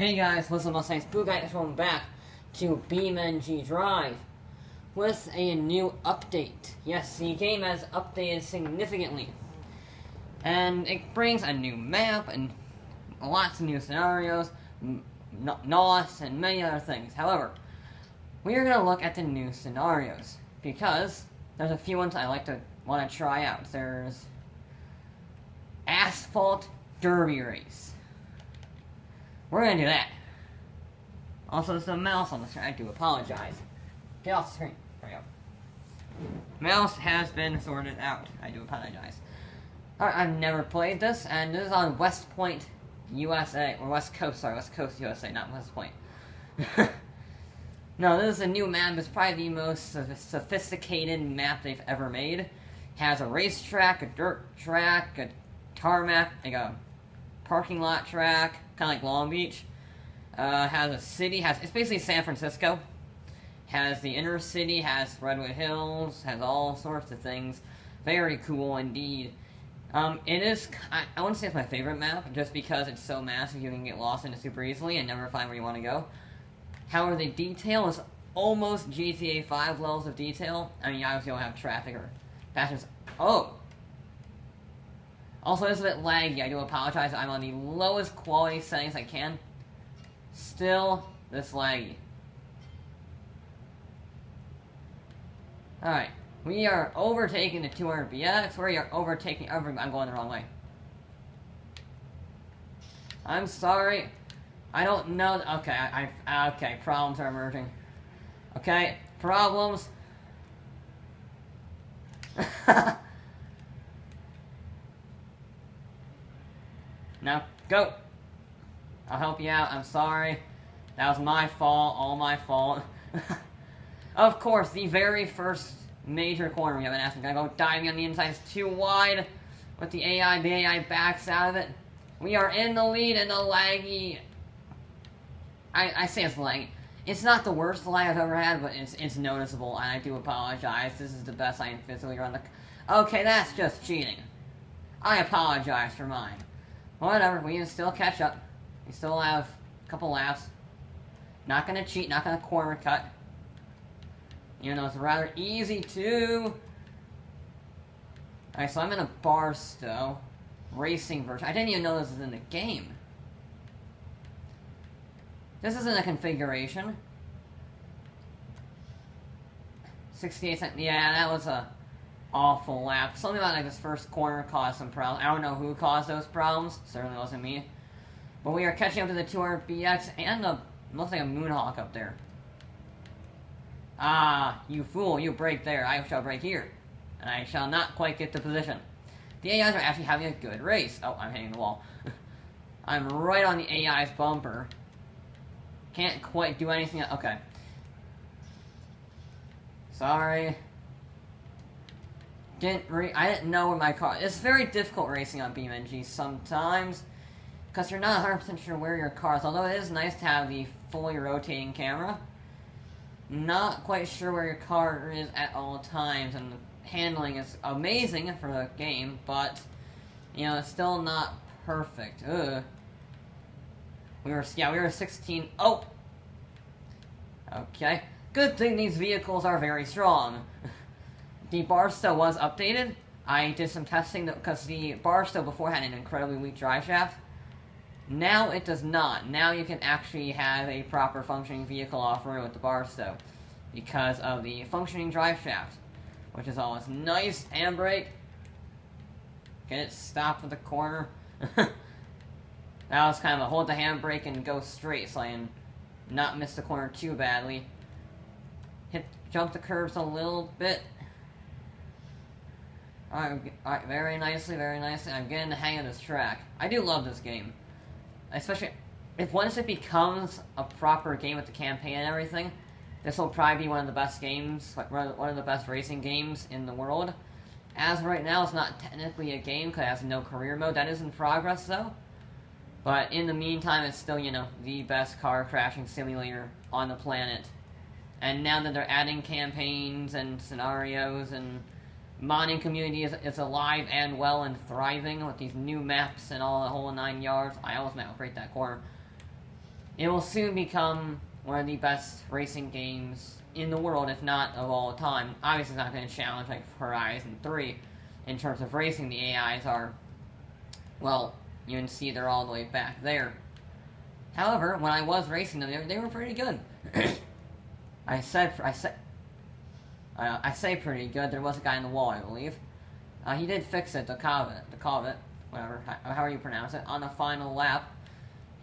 Hey guys, what's up, my science Boo guys? Welcome back to Beamng.Drive with a new update. Yes, the game has updated significantly, and it brings a new map and lots of new scenarios, NOS, and many other things. However, we are going to look at the new scenarios because there's a few ones I want to try out. There's Asphalt Derby Race. We're gonna do that. Also, there's a mouse on the screen. I do apologize. Get off the screen. There we go. Mouse has been sorted out. I do apologize. Alright, I've never played this, and this is on West Point, USA. Or West Coast, sorry. West Coast, USA, not West Point. No, this is a new map. It's probably the most sophisticated map they've ever made. It has a racetrack, a dirt track, a tarmac, like a parking lot track, kind of like Long Beach. Has a city, it's basically San Francisco. Has the inner city, has Redwood Hills, has all sorts of things. Very cool indeed. It is, I wouldn't say it's my favorite map, just because it's so massive you can get lost in it super easily and never find where you want to go. However, the detail is almost GTA 5 levels of detail. I mean, you obviously don't have traffic or passions. Oh! Also, it's a bit laggy. I do apologize. I'm on the lowest quality settings I can. Still, this laggy. Alright. We are overtaking the 200BX. We are overtaking everyone. I'm going the wrong way. I'm sorry. I don't know. Okay, okay, problems are emerging. Okay, problems. Now, go! I'll help you out, I'm sorry. That was my fault, all my fault. Of course, the very first major corner we have an ass. I'm gonna go diving on the inside, it's too wide. With the AI backs out of it. We are in the lead in the laggy... I say it's laggy. It's not the worst lag I've ever had, but it's noticeable, and I do apologize. This is the best I can physically run the... Okay, that's just cheating. I apologize for mine. Whatever, we can still catch up. We still have a couple laps. Not gonna cheat, not gonna corner cut. Even though it's rather easy to... Alright, so I'm in a Barstow racing version. I didn't even know this was in the game. This isn't a configuration. 68 cents. Yeah, that was a awful lap. Something about like this first corner caused some problems. I don't know who caused those problems. Certainly wasn't me. But we are catching up to the 200BX and the looks like a Moonhawk up there. Ah, you fool! You brake there. I shall brake here, and I shall not quite get the position. The AIs are actually having a good race. Oh, I'm hitting the wall. I'm right on the AI's bumper. Can't quite do anything. Okay. Sorry. I didn't know where my car... It's very difficult racing on BeamNG sometimes, because you're not 100% sure where your car is, although it is nice to have the fully rotating camera. Not quite sure where your car is at all times, and the handling is amazing for the game, but, you know, it's still not perfect. Ugh. We were 16... Oh! Okay. Good thing these vehicles are very strong. The Barstow was updated. I did some testing because the Barstow before had an incredibly weak drive shaft. Now it does not. Now you can actually have a proper functioning vehicle off-road with the Barstow because of the functioning drive shaft, which is always nice. Handbrake. Get it stopped at the corner. That was kind of a hold the handbrake and go straight so I can not miss the corner too badly. Jump the curves a little bit. Alright, very nicely, very nicely. I'm getting the hang of this track. I do love this game. Especially, if once it becomes a proper game with the campaign and everything, this will probably be one of the best games, one of the best racing games in the world. As of right now, it's not technically a game because it has no career mode. That is in progress, though. But in the meantime, it's still, you know, the best car crashing simulator on the planet. And now that they're adding campaigns and scenarios and modding community is alive and well and thriving with these new maps and all the whole 9 yards. I almost might break that corner. it will soon become one of the best racing games in the world, if not of all time. Obviously, it's not going to challenge like Horizon 3 in terms of racing. The AIs are, well, you can see they're all the way back there. However, when I was racing them, they were pretty good. I say pretty good. There was a guy in the wall, I believe. He did fix it, the Covet, whatever, however you pronounce it, on the final lap.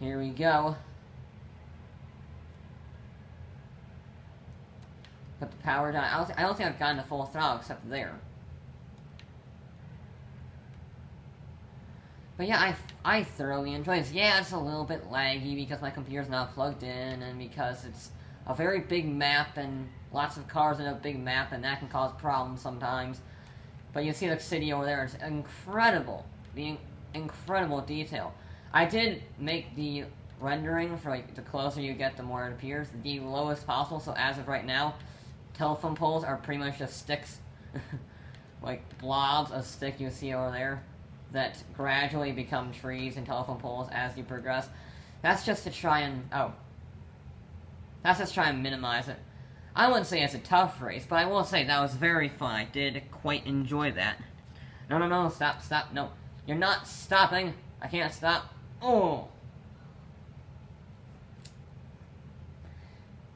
Here we go. Put the power down. I don't think I've gotten the full throttle except there. But yeah, I thoroughly enjoy this. Yeah, it's a little bit laggy because my computer's not plugged in, and because it's a very big map and lots of cars in a big map, and that can cause problems sometimes. But you see the city over there, it's incredible. The incredible detail. I did make the rendering for, like, the closer you get, the more it appears, the lowest possible, so as of right now, telephone poles are pretty much just sticks, like blobs of stick you see over there, that gradually become trees and telephone poles as you progress. That's just to try and, that's just try and minimize it. I wouldn't say it's a tough race, but I will say that was very fun. I did quite enjoy that. No, stop, no. You're not stopping. I can't stop. Oh!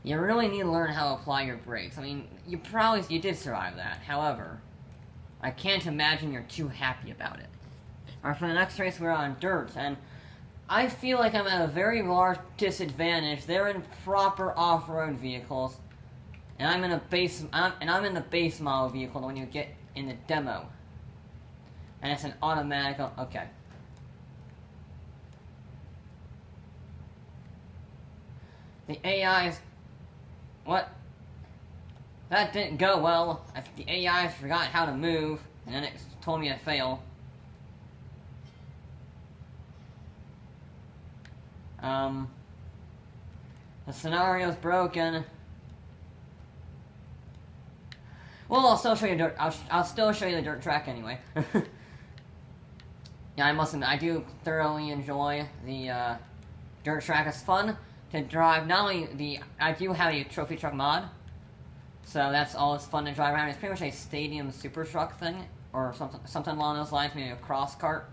You really need to learn how to apply your brakes. I mean, you did survive that. However, I can't imagine you're too happy about it. Alright, for the next race, we're on dirt, and I feel like I'm at a very large disadvantage. They're in proper off-road vehicles, and I'm in the base model vehicle when you get in the demo. And it's an automatic, okay. The AIs, what? That didn't go well. The AIs forgot how to move, and then it told me to fail. The scenario's broken. Well, I'll still show you dirt. I'll still show you the dirt track anyway. Yeah, I must admit, I do thoroughly enjoy the dirt track. It's fun to drive. Not only I do have a trophy truck mod, so that's always fun to drive around. It's pretty much a stadium super truck thing, or something along those lines, maybe a cross cart.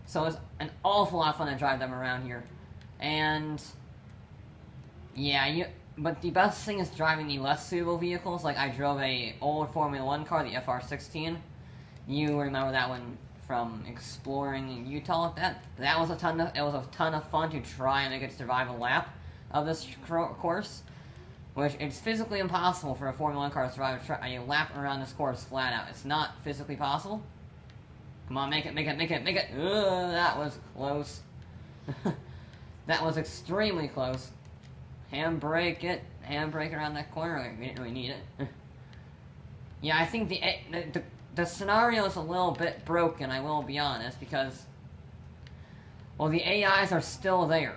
So it's an awful lot of fun to drive them around here. And yeah, but the best thing is driving the less suitable vehicles. Like I drove a old Formula 1 car, the FR16. You remember that one from exploring in Utah. That was a ton of fun to try and make it survive a lap of this course, which it's physically impossible for a Formula 1 car to survive a lap around this course flat out. It's not physically possible. Come on, make it. Ugh, that was close. That was extremely close. Handbrake around that corner. We didn't really need it. Yeah, I think the scenario is a little bit broken, I will be honest, because, well, the AIs are still there.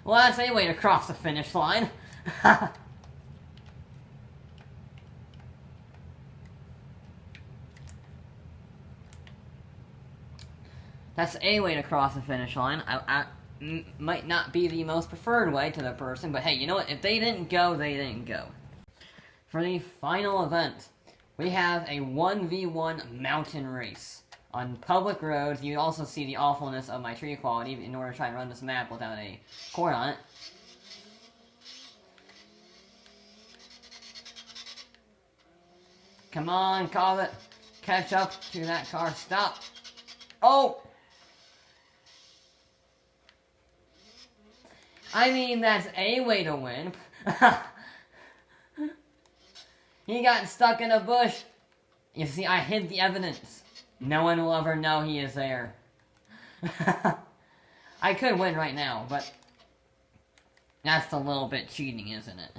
Well, that's a way to cross the finish line. That's a way to cross the finish line. Might not be the most preferred way to the person, but hey, you know what? If they didn't go, they didn't go. For the final event, we have a 1v1 mountain race. On public roads, you also see the awfulness of my tree quality in order to try and run this map without a cord on it. Come on, Covet. Catch up to that car. Stop. Oh! I mean, that's a way to win. He got stuck in a bush. You see, I hid the evidence. No one will ever know he is there. I could win right now, but that's a little bit cheating, isn't it?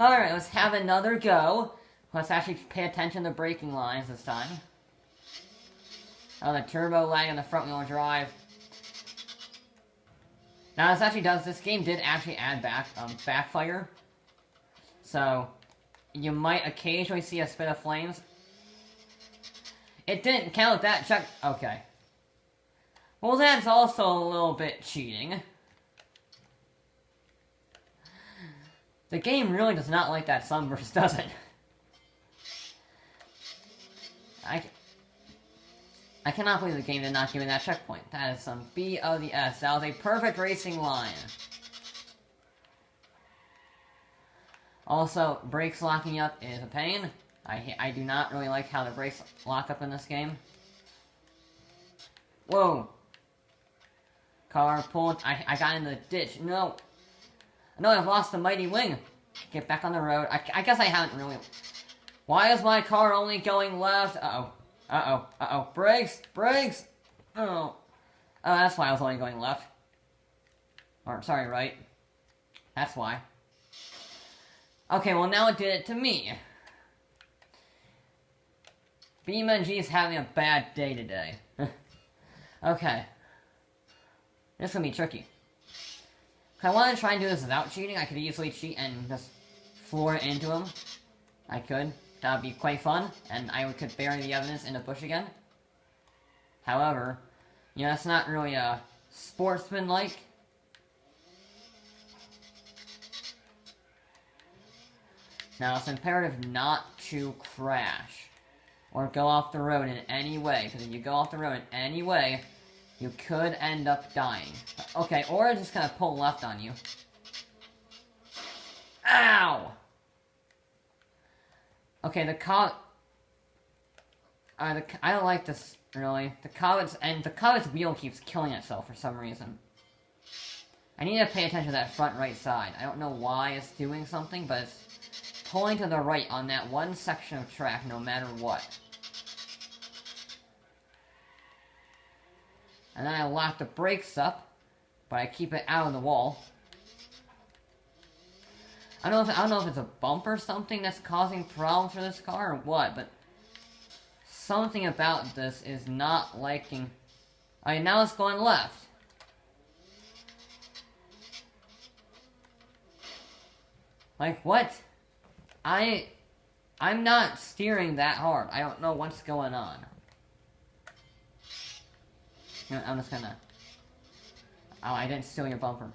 Alright, let's have another go. Let's actually pay attention to braking lines this time. Oh, the turbo lag in the front wheel drive. Now, this game did actually add backfire. So, you might occasionally see a spit of flames. It didn't count that check. Okay. Well, that's also a little bit cheating. The game really does not like that sunburst, does it? I cannot believe the game did not give me that checkpoint. That is some B of the S. That was a perfect racing line. Also, brakes locking up is a pain. I do not really like how the brakes lock up in this game. Whoa. Car pulled. I got in the ditch. No. No, I've lost the mighty wing. Get back on the road. I guess I haven't really... Why is my car only going left? Uh-oh. Uh-oh. Uh-oh. Brakes! Brakes! Oh. Oh, that's why I was only going left. Or, sorry, right. That's why. Okay, well now it did it to me. Beamng is having a bad day today. Okay. This is gonna be tricky. If I want to try and do this without cheating, I could easily cheat and just floor it into him. I could. That would be quite fun, and I could bury the evidence in the bush again. However, you know, it's not really sportsman-like. Now, it's imperative not to crash or go off the road in any way, because if you go off the road in any way, you could end up dying. Okay, or just kind of pull left on you. Ow! Okay, I don't like this, really. The Covet's wheel keeps killing itself for some reason. I need to pay attention to that front right side. I don't know why it's doing something, but it's pulling to the right on that one section of track no matter what. And then I lock the brakes up, but I keep it out of the wall. I don't know if it's a bump or something that's causing problems for this car or what, but something about this is not liking... Alright, now it's going left. Like, what? I'm not steering that hard. I don't know what's going on. I'm just gonna... Oh, I didn't steal your bumper.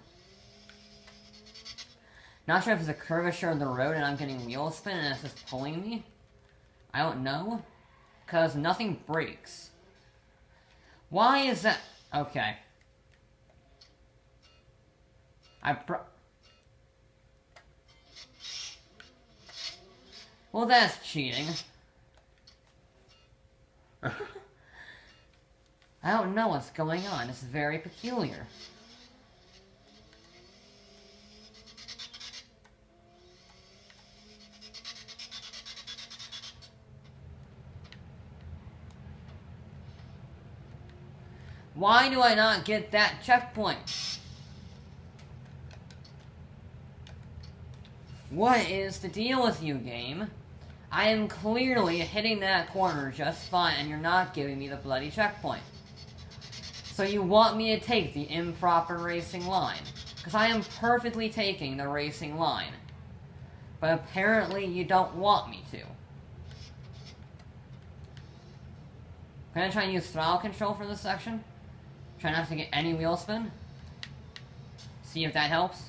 Not sure if it's a curvature of the road and I'm getting wheel spin and it's just pulling me. I don't know. Because nothing breaks. Why is that? Okay. Well, that's cheating. I don't know what's going on. This is very peculiar. Why do I not get that checkpoint? What is the deal with you, game? I am clearly hitting that corner just fine, and you're not giving me the bloody checkpoint. So you want me to take the improper racing line. Because I am perfectly taking the racing line. But apparently you don't want me to. Can I try and use throttle control for this section? Try not to get any wheel spin. See if that helps.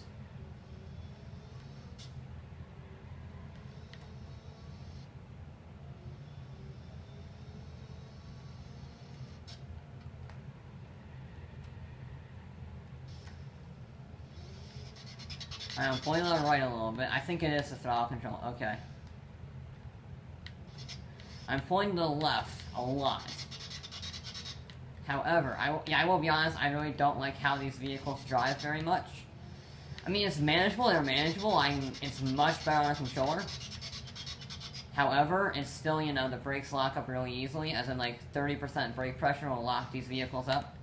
I'm pulling to the right a little bit. I think it is the throttle control. Okay. I'm pulling to the left a lot. However, I will be honest, I really don't like how these vehicles drive very much. I mean, it's manageable, they're manageable, it's much better on a controller. However, it's still, you know, the brakes lock up really easily, as in like 30% brake pressure will lock these vehicles up.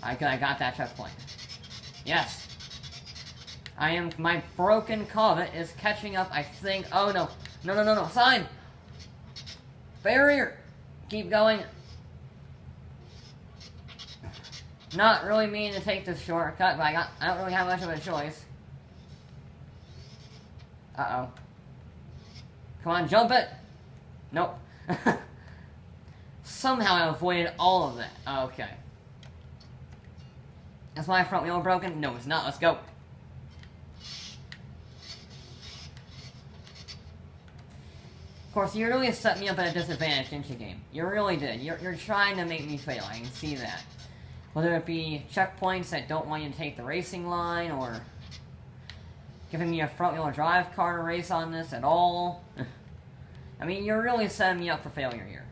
I got that checkpoint. Yes. My broken Covet is catching up, I think. Oh no. No, sign! Barrier! Keep going. Not really meaning to take this shortcut, but I don't really have much of a choice. Uh-oh. Come on, jump it! Nope. Somehow I avoided all of that. Okay. Is my front wheel broken? No, it's not. Let's go. Of course, you really set me up at a disadvantage, didn't you, game? You really did. You're trying to make me fail. I can see that. Whether it be checkpoints that don't want you to take the racing line, or giving me a front-wheel drive car to race on this at all. I mean, you're really setting me up for failure here.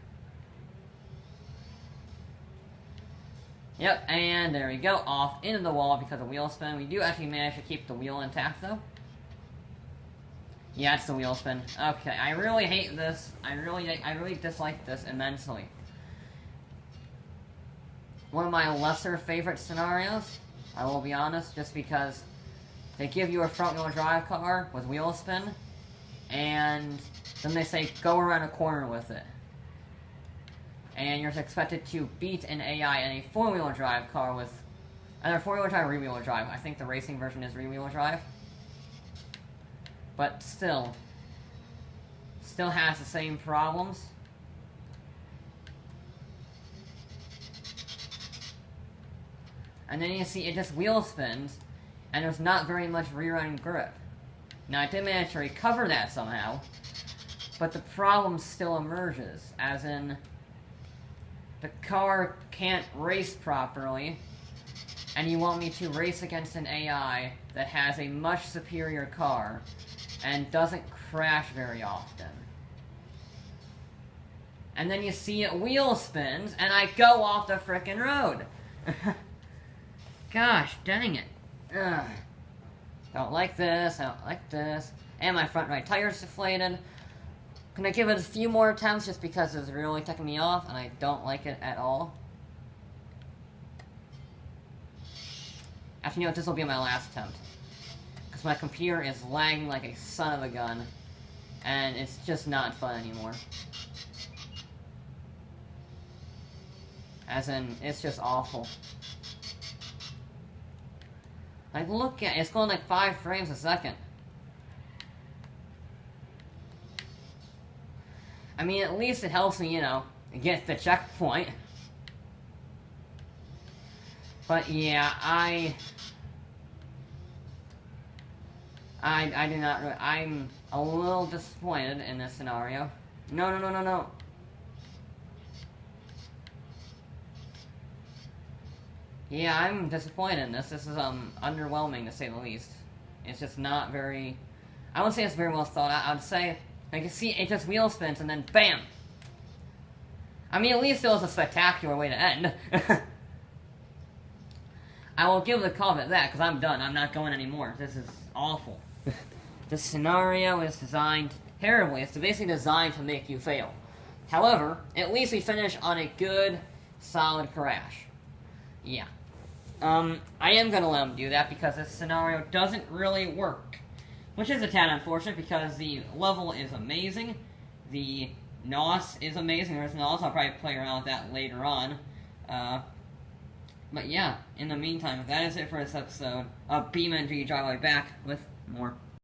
Yep, and there we go, off into the wall because of wheel spin. We do actually manage to keep the wheel intact, though. Yeah, it's the wheel spin. Okay, I really hate this. I really dislike this immensely. One of my lesser favorite scenarios, I will be honest, just because they give you a front-wheel drive car with wheel spin, and then they say, go around a corner with it. And you're expected to beat an AI in a four-wheel drive car with either four-wheel drive or rear-wheel drive. I think the racing version is rear-wheel drive. But still has the same problems. And then you see it just wheel spins, and there's not very much rear-end grip. Now, I did manage to recover that somehow, but the problem still emerges, as in, the car can't race properly, and you want me to race against an AI that has a much superior car, and doesn't crash very often. And then you see it wheel spins, and I go off the frickin' road! Gosh, dang it. Ugh. Don't like this, I don't like this. And my front right tire's deflated. Can I give it a few more attempts just because it's really ticking me off and I don't like it at all? Actually, you know what, this will be my last attempt. Because my computer is lagging like a son of a gun. And it's just not fun anymore. As in, it's just awful. Like, look at it, it's going like 5 frames a second. I mean, at least it helps me, you know, get the checkpoint. But yeah, I do not really, I'm a little disappointed in this scenario. No. Yeah, I'm disappointed in this. This is, underwhelming, to say the least. It's just not very... I wouldn't say it's very well thought out. I would say, like, you see, it just wheel spins, and then BAM! I mean, at least it was a spectacular way to end. I will give the comment that, because I'm done. I'm not going anymore. This is awful. This scenario is designed terribly. It's basically designed to make you fail. However, at least we finish on a good, solid crash. Yeah. I am going to let him do that because this scenario doesn't really work. Which is a tad unfortunate because the level is amazing. The NOS is amazing. There's NOS. I'll probably play around with that later on. But yeah, in the meantime, that is it for this episode of Beamng.Drive. I'll be back with more.